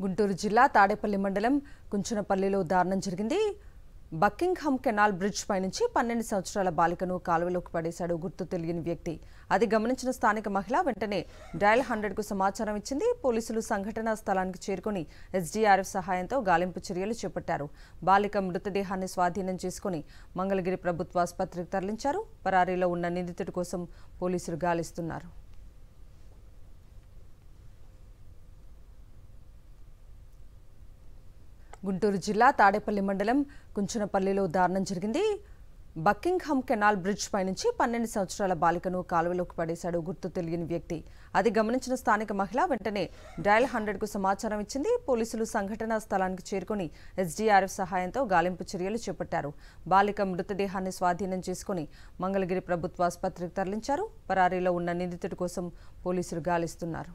గుంటూరు జిల్లా తాడేపల్లి మండలం కుంచనపల్లిలో దారుణం జరిగింది. బకింగ్హామ్ కెనాల్ బ్రిడ్జ్ పై నుంచి 12 సంవత్సరాల బాలికను కాలువలోకి పడేశాడు గుర్తు తెలియని వ్యక్తి. అది గమనించిన స్థానిక మహిళ వెంటనే డయల్ 100కు సమాచారం ఇచ్చింది. పోలీసులు సంఘటనా స్థలానికి చేరుకుని ఎస్డీఆర్ఎఫ్ సహాయంతో గాలింపు చర్యలు చేపట్టారు. బాలిక మృతదేహాన్ని స్వాధీనం చేసుకుని మంగళగిరి ప్రభుత్వ ఆసుపత్రికి తరలించారు. పరారీలో ఉన్న నిందితుడి కోసం పోలీసులు గాలిస్తున్నారు. గుంటూరు జిల్లా తాడేపల్లి మండలం కుంచనపల్లిలో దారుణం జరిగింది. బకింగ్హామ్ కెనాల్ బ్రిడ్జ్ పై నుంచి 12 సంవత్సరాల బాలికను కాలువలోకి పడేశాడు గుర్తు తెలియని వ్యక్తి. అది గమనించిన స్థానిక మహిళ వెంటనే డయల్ 100కు సమాచారం ఇచ్చింది. పోలీసులు సంఘటనా స్థలానికి చేరుకుని ఎస్డీఆర్ఎఫ్ సహాయంతో గాలింపు చర్యలు చేపట్టారు. బాలిక మృతదేహాన్ని స్వాధీనం చేసుకుని మంగళగిరి ప్రభుత్వ ఆసుపత్రికి తరలించారు. పరారీలో ఉన్న నిందితుడి కోసం పోలీసులు గాలిస్తున్నారు.